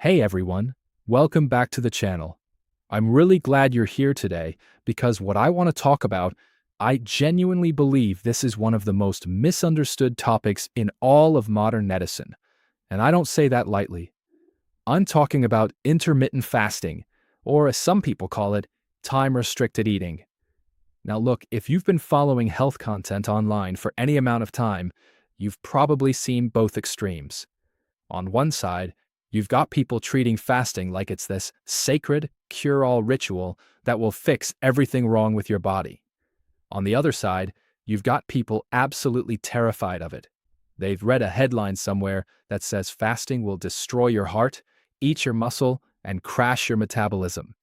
Hey everyone, welcome back to the channel. I'm really glad you're here today because what I want to talk about, I genuinely believe this is one of the most misunderstood topics in all of modern medicine. And I don't say that lightly. I'm talking about intermittent fasting, or as some people call it, time-restricted eating. Now look, if you've been following health content online for any amount of time, you've probably seen both extremes. On one side, you've got people treating fasting like it's this sacred, cure-all ritual that will fix everything wrong with your body. On the other side, you've got people absolutely terrified of it. They've read a headline somewhere that says fasting will destroy your heart, eat your muscle, and crash your metabolism.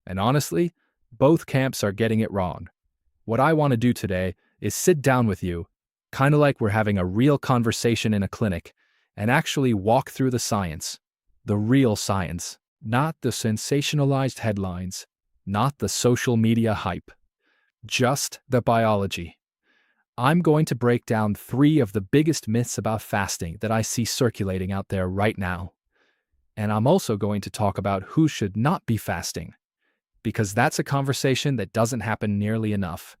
And honestly, both camps are getting it wrong. What I want to do today is sit down with you, kind of like we're having a real conversation in a clinic, and actually walk through the science. The real science, not the sensationalized headlines, not the social media hype, just the biology. I'm going to break down 3 of the biggest myths about fasting that I see circulating out there right now. And I'm also going to talk about who should not be fasting, because that's a conversation that doesn't happen nearly enough.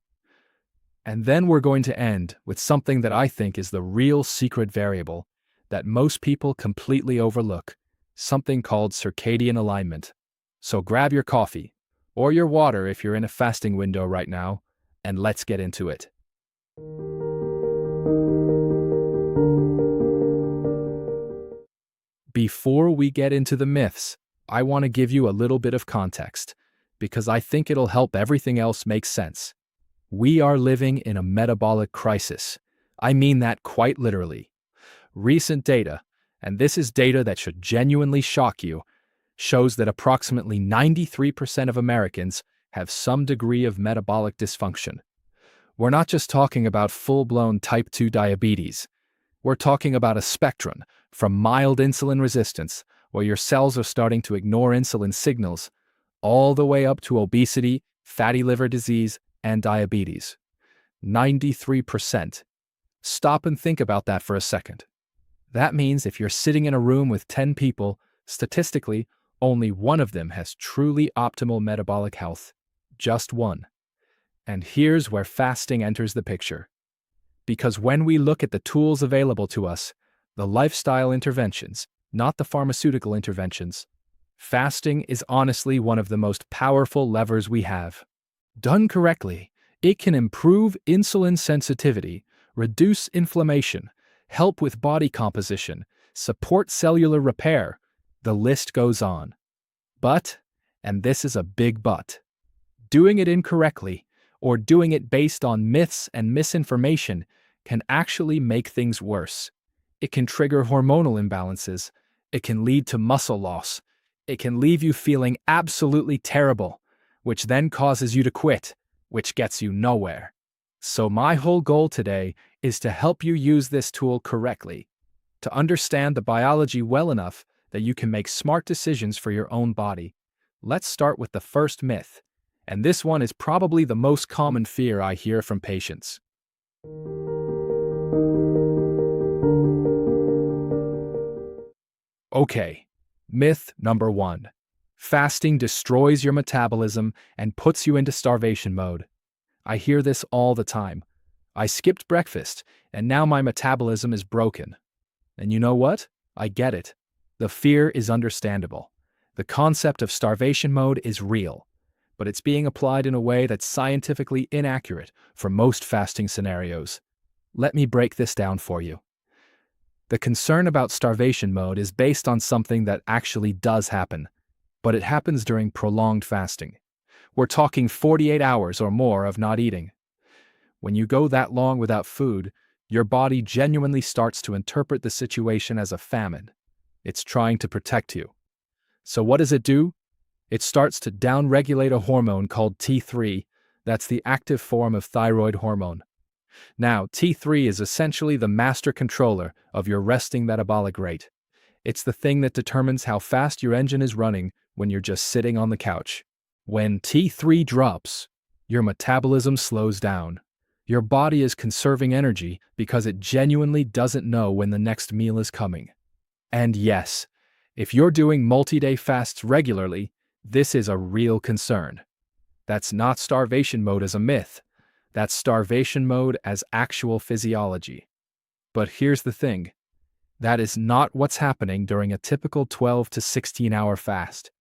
And then we're going to end with something that I think is the real secret variable that most people completely overlook, something called circadian alignment. So grab your coffee, or your water if you're in a fasting window right now, and let's get into it. Before we get into the myths, I want to give you a little bit of context, because I think it'll help everything else make sense. We are living in a metabolic crisis. I mean that quite literally. Recent data, and this is data that should genuinely shock you, shows that approximately 93% of Americans have some degree of metabolic dysfunction. We're not just talking about full-blown type 2 diabetes. We're talking about a spectrum from mild insulin resistance, where your cells are starting to ignore insulin signals, all the way up to obesity, fatty liver disease, and diabetes. 93%. Stop and think about that for a second. That means if you're sitting in a room with 10 people, statistically, only one of them has truly optimal metabolic health. Just one. And here's where fasting enters the picture. Because when we look at the tools available to us, the lifestyle interventions, not the pharmaceutical interventions, fasting is honestly one of the most powerful levers we have. Done correctly, it can improve insulin sensitivity, reduce inflammation, help with body composition, support cellular repair. The list goes on. But, and this is a big but, doing it incorrectly or doing it based on myths and misinformation can actually make things worse. It can trigger hormonal imbalances. It can lead to muscle loss. It can leave you feeling absolutely terrible, which then causes you to quit, which gets you nowhere. So my whole goal today is to help you use this tool correctly, to understand the biology well enough that you can make smart decisions for your own body. Let's start with the first myth, and this one is probably the most common fear I hear from patients. Okay, myth number 1. Fasting destroys your metabolism and puts you into starvation mode. I hear this all the time. I skipped breakfast, and now my metabolism is broken. And you know what? I get it. The fear is understandable. The concept of starvation mode is real, but it's being applied in a way that's scientifically inaccurate for most fasting scenarios. Let me break this down for you. The concern about starvation mode is based on something that actually does happen, but it happens during prolonged fasting. We're talking 48 hours or more of not eating. When you go that long without food, your body genuinely starts to interpret the situation as a famine. It's trying to protect you. So what does it do? It starts to downregulate a hormone called T3. That's the active form of thyroid hormone. Now, T3 is essentially the master controller of your resting metabolic rate. It's the thing that determines how fast your engine is running when you're just sitting on the couch. When T3 drops, your metabolism slows down. Your body is conserving energy because it genuinely doesn't know when the next meal is coming. And yes, If you're doing multi-day fasts regularly, this is a real concern. That's not starvation mode as a myth. That's starvation mode as actual physiology. But here's the thing. That is not what's happening during a typical 12 to 16-hour fast.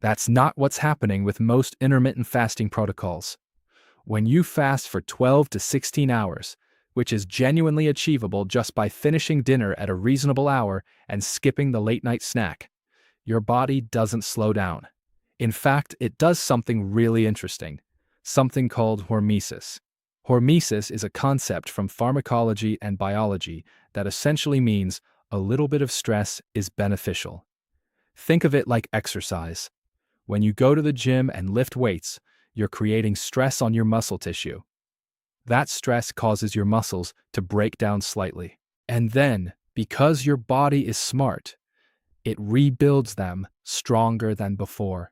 That's not what's happening with most intermittent fasting protocols. When you fast for 12 to 16 hours, which is genuinely achievable just by finishing dinner at a reasonable hour and skipping the late-night snack, your body doesn't slow down. In fact, it does something really interesting, something called hormesis. Hormesis is a concept from pharmacology and biology that essentially means a little bit of stress is beneficial. Think of it like exercise. When you go to the gym and lift weights, you're creating stress on your muscle tissue. That stress causes your muscles to break down slightly. And then, because your body is smart, it rebuilds them stronger than before.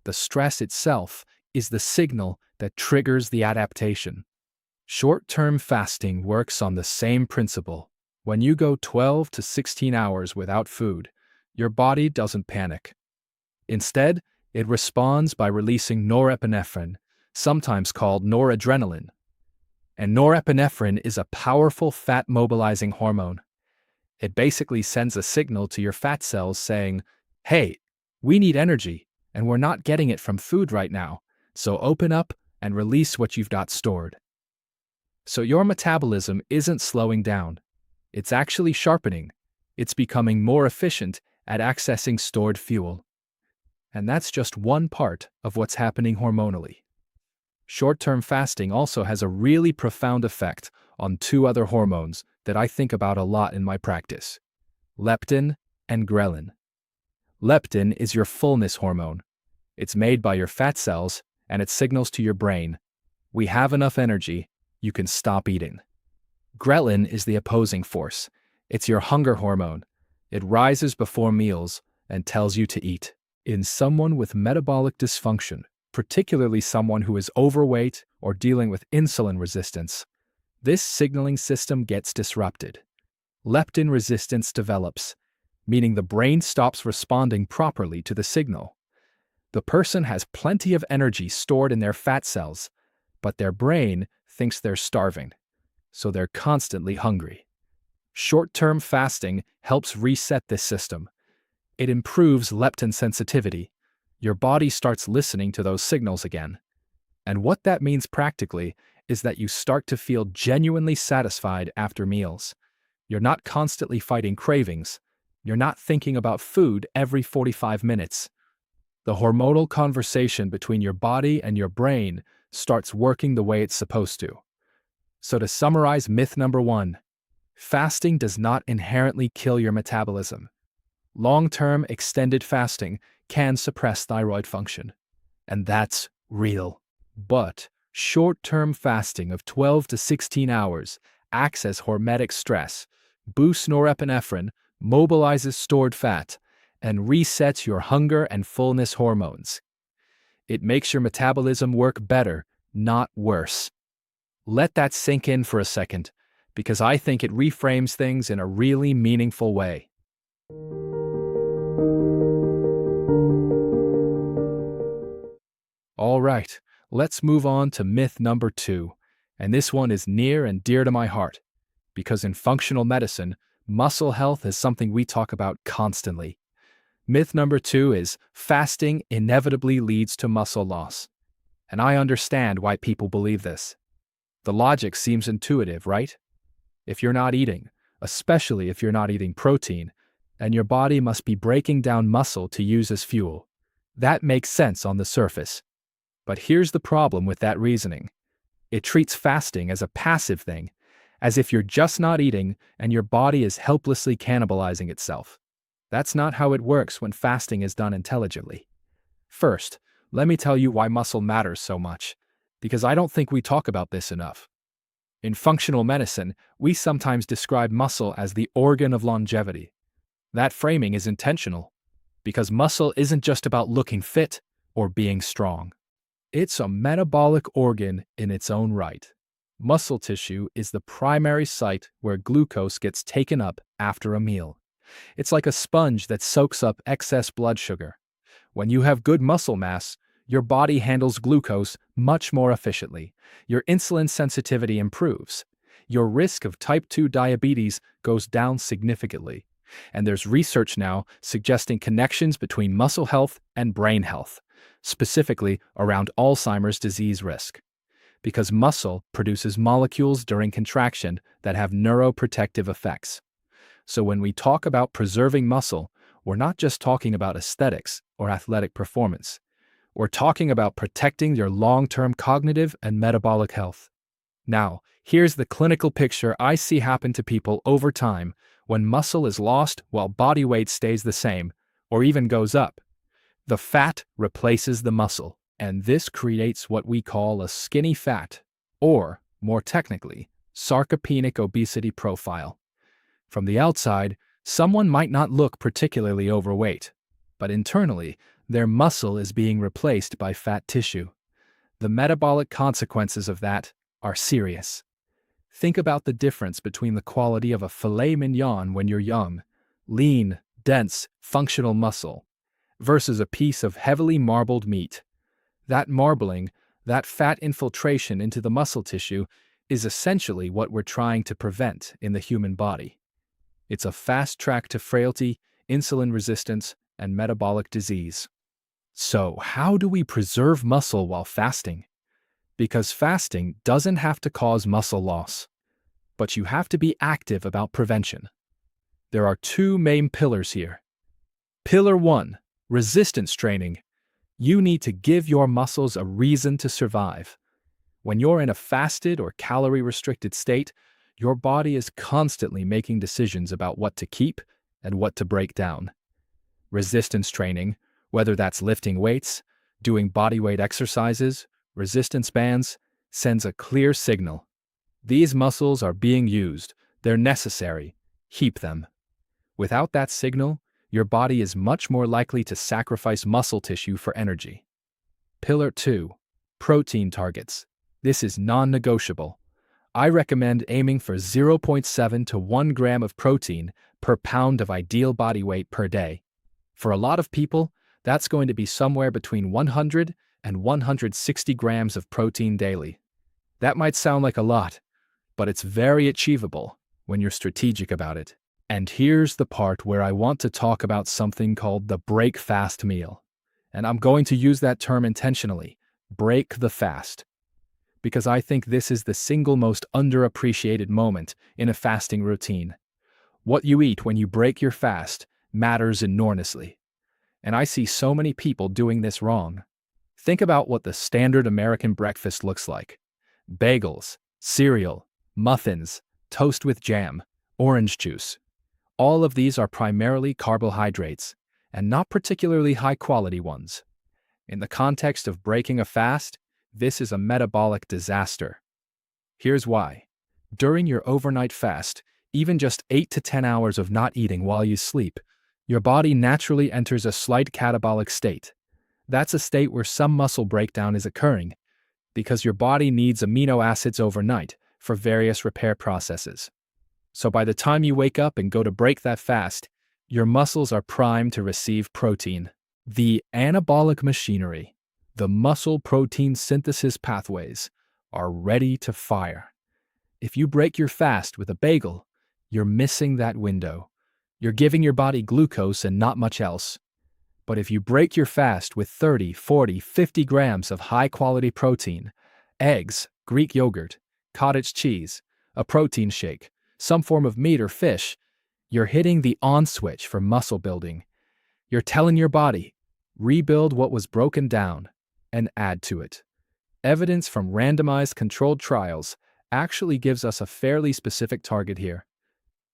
The stress itself is the signal that triggers the adaptation. Short-term fasting works on the same principle. When you go 12 to 16 hours without food, your body doesn't panic. Instead, it responds by releasing norepinephrine, sometimes called noradrenaline. And norepinephrine is a powerful fat-mobilizing hormone. It basically sends a signal to your fat cells saying, "Hey, we need energy, and we're not getting it from food right now, so open up and release what you've got stored." So your metabolism isn't slowing down. It's actually sharpening. It's becoming more efficient at accessing stored fuel. And that's just one part of what's happening hormonally. Short-term fasting also has a really profound effect on two other hormones that I think about a lot in my practice: leptin and ghrelin. Leptin is your fullness hormone. It's made by your fat cells, and it signals to your brain, "We have enough energy, you can stop eating." Ghrelin is the opposing force. It's your hunger hormone. It rises before meals and tells you to eat. In someone with metabolic dysfunction, particularly someone who is overweight or dealing with insulin resistance, this signaling system gets disrupted. Leptin resistance develops, meaning the brain stops responding properly to the signal. The person has plenty of energy stored in their fat cells, but their brain thinks they're starving, so they're constantly hungry. Short-term fasting helps reset this system. It improves leptin sensitivity. Your body starts listening to those signals again. And what that means practically is that you start to feel genuinely satisfied after meals. You're not constantly fighting cravings. You're not thinking about food every 45 minutes. The hormonal conversation between your body and your brain starts working the way it's supposed to. So to summarize myth number 1, fasting does not inherently kill your metabolism. Long-term extended fasting can suppress thyroid function, and that's real. But short-term fasting of 12 to 16 hours acts as hormetic stress, boosts norepinephrine, mobilizes stored fat, and resets your hunger and fullness hormones. It makes your metabolism work better, not worse. Let that sink in for a second, because I think it reframes things in a really meaningful way. All right, let's move on to myth number 2, and this one is near and dear to my heart, because in functional medicine, muscle health is something we talk about constantly. Myth number 2 is fasting inevitably leads to muscle loss. And I understand why people believe this. The logic seems intuitive, right? If you're not eating, especially if you're not eating protein, then your body must be breaking down muscle to use as fuel. That makes sense on the surface. But here's the problem with that reasoning. It treats fasting as a passive thing, as if you're just not eating and your body is helplessly cannibalizing itself. That's not how it works when fasting is done intelligently. First, let me tell you why muscle matters so much, because I don't think we talk about this enough. In functional medicine, we sometimes describe muscle as the organ of longevity. That framing is intentional, because muscle isn't just about looking fit or being strong. It's a metabolic organ in its own right. Muscle tissue is the primary site where glucose gets taken up after a meal. It's like a sponge that soaks up excess blood sugar. When you have good muscle mass, your body handles glucose much more efficiently. Your insulin sensitivity improves. Your risk of type 2 diabetes goes down significantly. And there's research now suggesting connections between muscle health and brain health, specifically around Alzheimer's disease risk. Because muscle produces molecules during contraction that have neuroprotective effects. So when we talk about preserving muscle, we're not just talking about aesthetics or athletic performance. We're talking about protecting your long-term cognitive and metabolic health. Now, here's the clinical picture I see happen to people over time when muscle is lost while body weight stays the same, or even goes up. The fat replaces the muscle, and this creates what we call a skinny fat, or, more technically, sarcopenic obesity profile. From the outside, someone might not look particularly overweight, but internally, their muscle is being replaced by fat tissue. The metabolic consequences of that are serious. Think about the difference between the quality of a filet mignon when you're young, lean, dense, functional muscle, versus a piece of heavily marbled meat. That marbling, that fat infiltration into the muscle tissue, is essentially what we're trying to prevent in the human body. It's a fast track to frailty, insulin resistance, and metabolic disease. So, how do we preserve muscle while fasting? Because fasting doesn't have to cause muscle loss, but you have to be active about prevention. There are two main pillars here. Pillar 1, resistance training. You need to give your muscles a reason to survive. When you're in a fasted or calorie-restricted state, your body is constantly making decisions about what to keep and what to break down. Resistance training, whether that's lifting weights, doing bodyweight exercises, resistance bands, sends a clear signal. These muscles are being used, they're necessary, keep them. Without that signal, your body is much more likely to sacrifice muscle tissue for energy. Pillar 2, protein targets. This is non-negotiable. I recommend aiming for 0.7 to 1 gram of protein per pound of ideal body weight per day. For a lot of people, that's going to be somewhere between 100 and 160 grams of protein daily. That might sound like a lot, but it's very achievable when you're strategic about it. And here's the part where I want to talk about something called the break fast meal. And I'm going to use that term intentionally, break the fast, because I think this is the single most underappreciated moment in a fasting routine. What you eat when you break your fast matters enormously. And I see so many people doing this wrong. Think about what the standard American breakfast looks like. Bagels, cereal, muffins, toast with jam, orange juice. All of these are primarily carbohydrates, and not particularly high-quality ones. In the context of breaking a fast, this is a metabolic disaster. Here's why. During your overnight fast, even just 8 to 10 hours of not eating while you sleep, your body naturally enters a slight catabolic state. That's a state where some muscle breakdown is occurring, because your body needs amino acids overnight for various repair processes. So by the time you wake up and go to break that fast, your muscles are primed to receive protein. The anabolic machinery, the muscle protein synthesis pathways, are ready to fire. If you break your fast with a bagel, you're missing that window. You're giving your body glucose and not much else. But if you break your fast with 30, 40, 50 grams of high-quality protein, eggs, Greek yogurt, cottage cheese, a protein shake, some form of meat or fish, you're hitting the on switch for muscle building. You're telling your body, rebuild what was broken down and add to it. Evidence from randomized controlled trials actually gives us a fairly specific target here.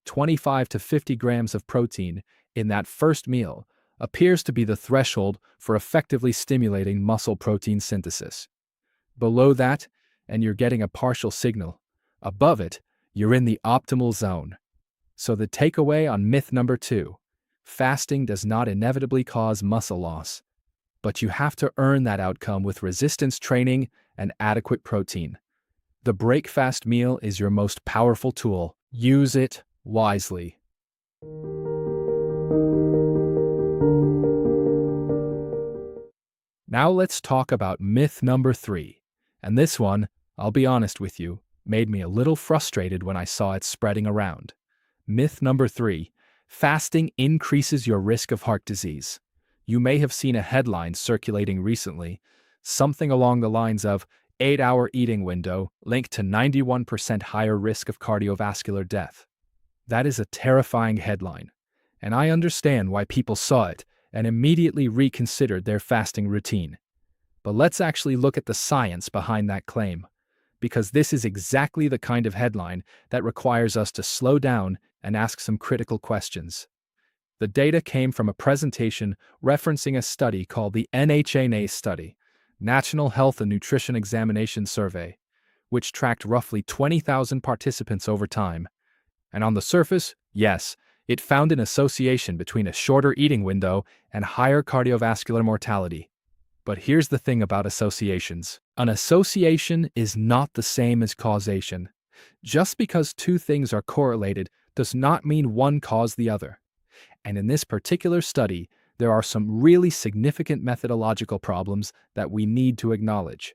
25 to 50 grams of protein in that first meal appears to be the threshold for effectively stimulating muscle protein synthesis. Below that, and you're getting a partial signal. Above it, you're in the optimal zone. So the takeaway on myth number 2, fasting does not inevitably cause muscle loss, but you have to earn that outcome with resistance training and adequate protein. The break fast meal is your most powerful tool. Use it wisely. Now let's talk about myth number 3. And this one, I'll be honest with you, made me a little frustrated when I saw it spreading around. Myth number 3. Fasting increases your risk of heart disease. You may have seen a headline circulating recently, something along the lines of 8-hour eating window linked to 91% higher risk of cardiovascular death. That is a terrifying headline, and I understand why people saw it and immediately reconsidered their fasting routine. But let's actually look at the science behind that claim, because this is exactly the kind of headline that requires us to slow down and ask some critical questions. The data came from a presentation referencing a study called the NHNA study, National Health and Nutrition Examination Survey, which tracked roughly 20,000 participants over time. And on the surface, yes, it found an association between a shorter eating window and higher cardiovascular mortality. But here's the thing about associations. An association is not the same as causation. Just because two things are correlated does not mean one caused the other. And in this particular study, there are some really significant methodological problems that we need to acknowledge.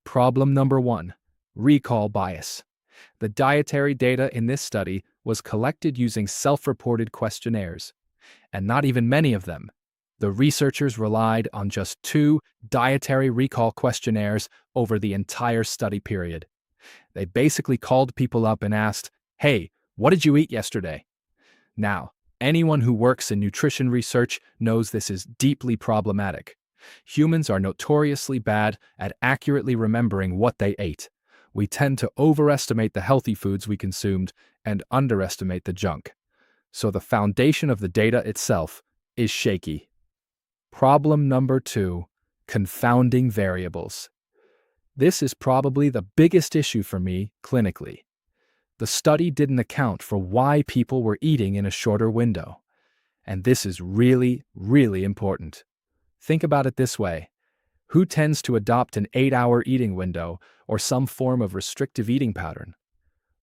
Problem number 1, recall bias. The dietary data in this study was collected using self-reported questionnaires, and not even many of them. The researchers relied on just 2 dietary recall questionnaires over the entire study period. They basically called people up and asked, "Hey, what did you eat yesterday?" Now, anyone who works in nutrition research knows this is deeply problematic. Humans are notoriously bad at accurately remembering what they ate. We tend to overestimate the healthy foods we consumed and underestimate the junk. So the foundation of the data itself is shaky. Problem number 2, confounding variables. This is probably the biggest issue for me clinically. The study didn't account for why people were eating in a shorter window. And this is really, really important. Think about it this way. Who tends to adopt an 8-hour eating window or some form of restrictive eating pattern?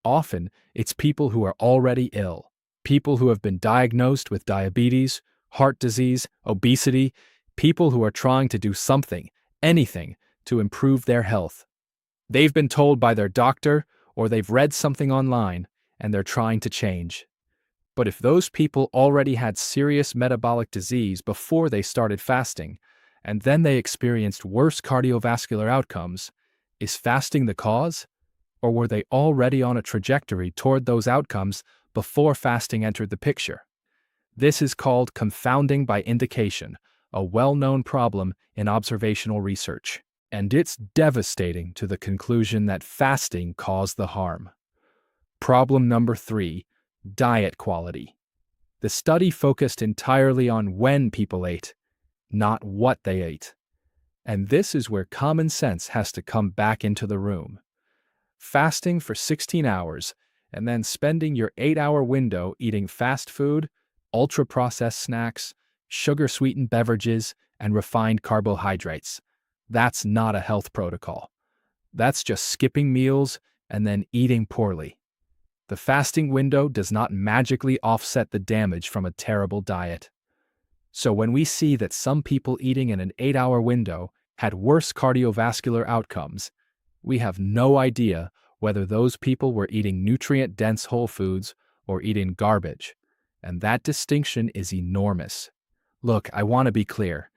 Often, it's people who are already ill, people who have been diagnosed with diabetes, heart disease, obesity, people who are trying to do something, anything, to improve their health. They've been told by their doctor, or they've read something online, and they're trying to change. But if those people already had serious metabolic disease before they started fasting, and then they experienced worse cardiovascular outcomes, is fasting the cause? Or were they already on a trajectory toward those outcomes before fasting entered the picture? This is called confounding by indication, a well-known problem in observational research. And it's devastating to the conclusion that fasting caused the harm. Problem number 3, diet quality. The study focused entirely on when people ate, not what they ate. And this is where common sense has to come back into the room. Fasting for 16 hours and then spending your 8-hour window eating fast food, ultra-processed snacks, sugar-sweetened beverages, and refined carbohydrates. That's not a health protocol. That's just skipping meals and then eating poorly. The fasting window does not magically offset the damage from a terrible diet. So when we see that some people eating in an 8-hour window had worse cardiovascular outcomes, we have no idea whether those people were eating nutrient-dense whole foods or eating garbage. And that distinction is enormous. Look, I want to be clear.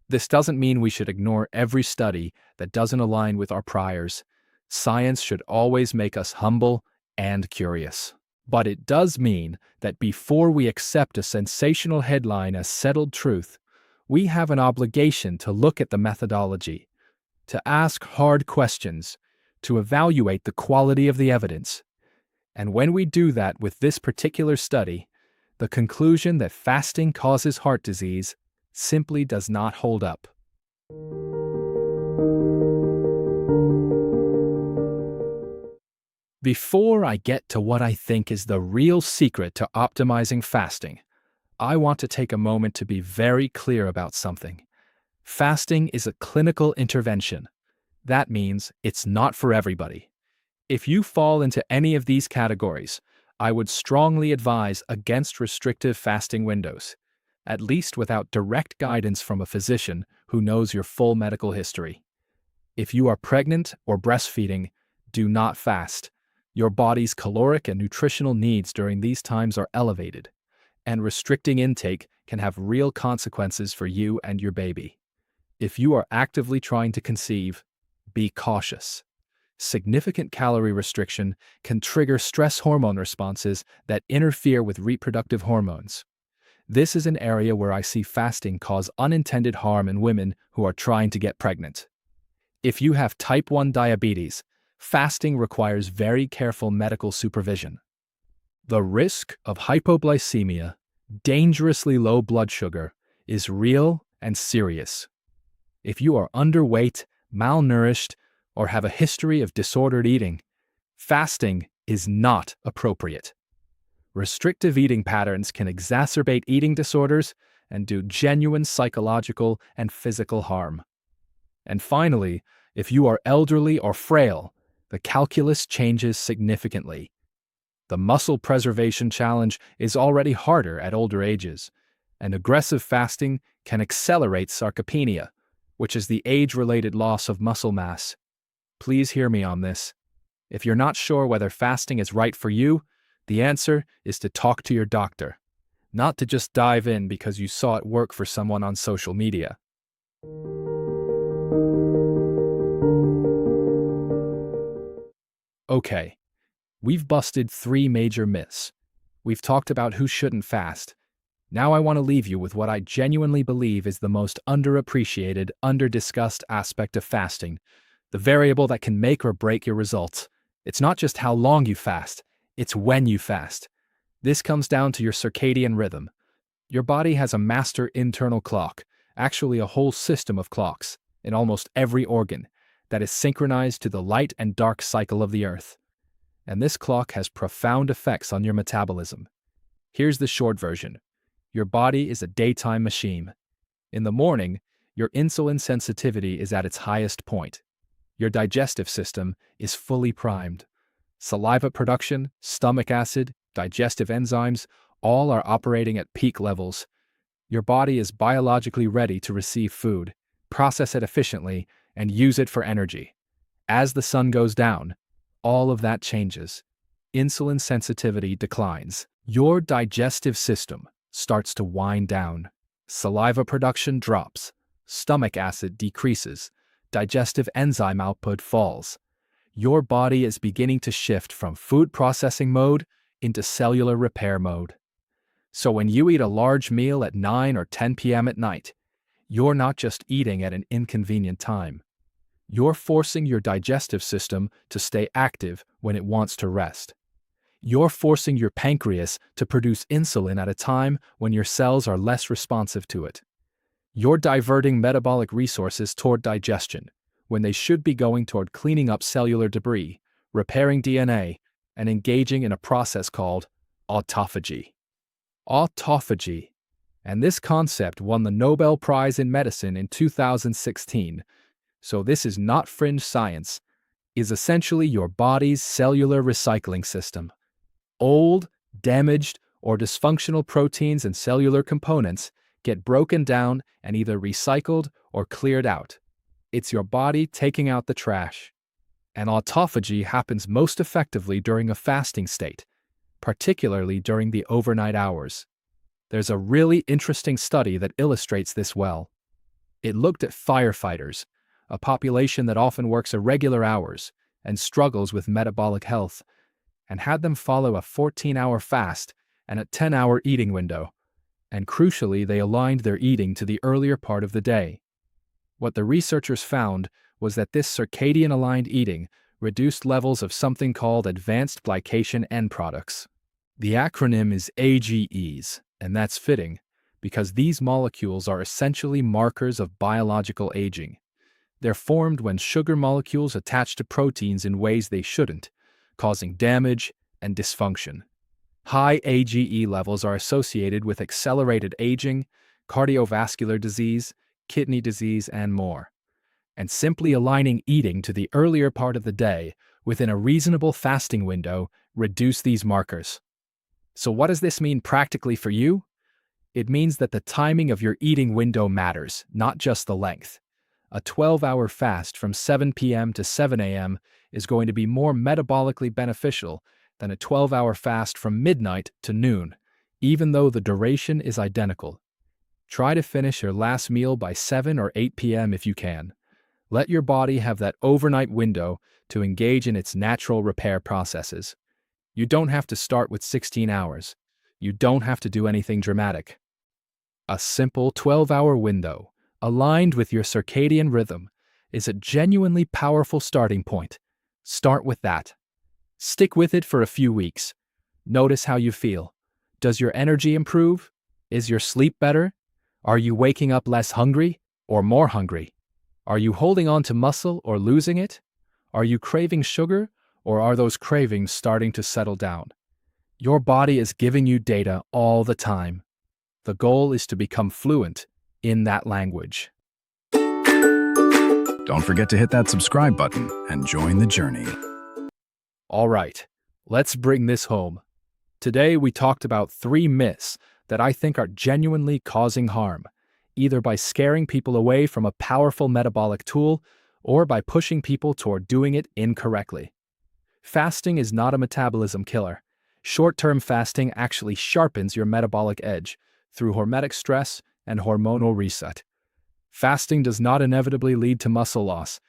This doesn't mean we should ignore every study that doesn't align with our priors. Science should always make us humble and curious. But it does mean that before we accept a sensational headline as settled truth, we have an obligation to look at the methodology, to ask hard questions, to evaluate the quality of the evidence. And when we do that with this particular study, the conclusion that fasting causes heart disease simply does not hold up. Before I get to what I think is the real secret to optimizing fasting, I want to take a moment to be very clear about something. Fasting is a clinical intervention. That means it's not for everybody. If you fall into any of these categories, I would strongly advise against restrictive fasting windows, at least without direct guidance from a physician who knows your full medical history. If you are pregnant or breastfeeding, do not fast. Your body's caloric and nutritional needs during these times are elevated, and restricting intake can have real consequences for you and your baby. If you are actively trying to conceive, be cautious. Significant calorie restriction can trigger stress hormone responses that interfere with reproductive hormones. This is an area where I see fasting cause unintended harm in women who are trying to get pregnant. If you have type 1 diabetes, fasting requires very careful medical supervision. The risk of hypoglycemia, dangerously low blood sugar, is real and serious. If you are underweight, malnourished, or have a history of disordered eating, fasting is not appropriate. Restrictive eating patterns can exacerbate eating disorders and do genuine psychological and physical harm. And finally, if you are elderly or frail, the calculus changes significantly. The muscle preservation challenge is already harder at older ages, and aggressive fasting can accelerate sarcopenia, which is the age-related loss of muscle mass. Please hear me on this. If you're not sure whether fasting is right for you, the answer is to talk to your doctor, not to just dive in because you saw it work for someone on social media. Okay, we've busted 3 major myths. We've talked about who shouldn't fast. Now I want to leave you with what I genuinely believe is the most underappreciated, under-discussed aspect of fasting, the variable that can make or break your results. It's not just how long you fast, it's when you fast. This comes down to your circadian rhythm. Your body has a master internal clock, actually a whole system of clocks, in almost every organ, that is synchronized to the light and dark cycle of the earth. And this clock has profound effects on your metabolism. Here's the short version. Your body is a daytime machine. In the morning, your insulin sensitivity is at its highest point. Your digestive system is fully primed. Saliva production, stomach acid, digestive enzymes, all are operating at peak levels. Your body is biologically ready to receive food, process it efficiently, and use it for energy. As the sun goes down, all of that changes. Insulin sensitivity declines. Your digestive system starts to wind down. Saliva production drops. Stomach acid decreases. Digestive enzyme output falls. Your body is beginning to shift from food processing mode into cellular repair mode. So when you eat a large meal at 9 or 10 p.m. at night, you're not just eating at an inconvenient time. You're forcing your digestive system to stay active when it wants to rest. You're forcing your pancreas to produce insulin at a time when your cells are less responsive to it. You're diverting metabolic resources toward digestion, when they should be going toward cleaning up cellular debris, repairing DNA, and engaging in a process called autophagy. Autophagy, and this concept won the Nobel Prize in Medicine in 2016, so this is not fringe science, is essentially your body's cellular recycling system. Old, damaged, or dysfunctional proteins and cellular components get broken down and either recycled or cleared out. It's your body taking out the trash. And autophagy happens most effectively during a fasting state, particularly during the overnight hours. There's a really interesting study that illustrates this well. It looked at firefighters, a population that often works irregular hours and struggles with metabolic health, and had them follow a 14-hour fast and a 10-hour eating window. And crucially, they aligned their eating to the earlier part of the day. What the researchers found was that this circadian-aligned eating reduced levels of something called advanced glycation end products. The acronym is AGEs, and that's fitting, because these molecules are essentially markers of biological aging. They're formed when sugar molecules attach to proteins in ways they shouldn't, causing damage and dysfunction. High AGE levels are associated with accelerated aging, cardiovascular disease, kidney disease, and more. And simply aligning eating to the earlier part of the day within a reasonable fasting window reduce these markers. So what does this mean practically for you? It means that the timing of your eating window matters, not just the length. A 12-hour fast from 7 p.m. to 7 a.m. is going to be more metabolically beneficial than a 12-hour fast from midnight to noon, even though the duration is identical. Try to finish your last meal by 7 or 8 p.m. if you can. Let your body have that overnight window to engage in its natural repair processes. You don't have to start with 16 hours. You don't have to do anything dramatic. A simple 12-hour window, aligned with your circadian rhythm, is a genuinely powerful starting point. Start with that. Stick with it for a few weeks. Notice how you feel. Does your energy improve? Is your sleep better? Are you waking up less hungry or more hungry? Are you holding on to muscle or losing it? Are you craving sugar, or are those cravings starting to settle down? Your body is giving you data all the time. The goal is to become fluent in that language. Don't forget to hit that subscribe button and join the journey. All right, let's bring this home. Today we talked about 3 myths that I think are genuinely causing harm, either by scaring people away from a powerful metabolic tool or by pushing people toward doing it incorrectly. Fasting is not a metabolism killer. Short-term fasting actually sharpens your metabolic edge through hormetic stress and hormonal reset. Fasting does not inevitably lead to muscle loss,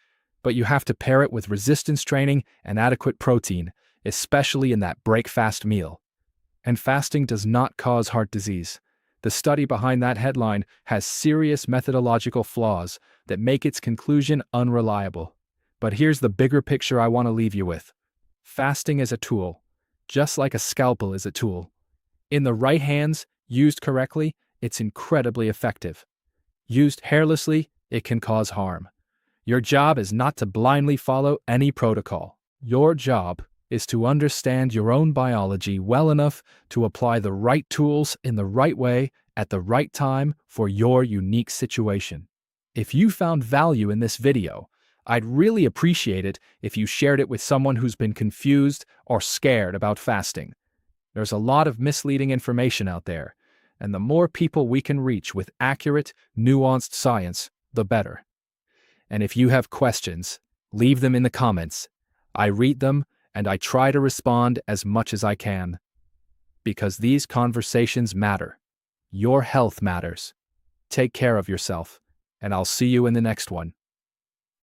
but you have to pair it with resistance training and adequate protein, especially in that break-fast meal. And fasting does not cause heart disease. The study behind that headline has serious methodological flaws that make its conclusion unreliable. But here's the bigger picture I want to leave you with. Fasting is a tool, just like a scalpel is a tool. In the right hands, used correctly, it's incredibly effective. Used carelessly, it can cause harm. Your job is not to blindly follow any protocol. Your job is to understand your own biology well enough to apply the right tools in the right way at the right time for your unique situation. If you found value in this video, I'd really appreciate it if you shared it with someone who's been confused or scared about fasting. There's a lot of misleading information out there, and the more people we can reach with accurate, nuanced science, the better. And if you have questions, leave them in the comments. I read them, and I try to respond as much as I can. Because these conversations matter. Your health matters. Take care of yourself, and I'll see you in the next one.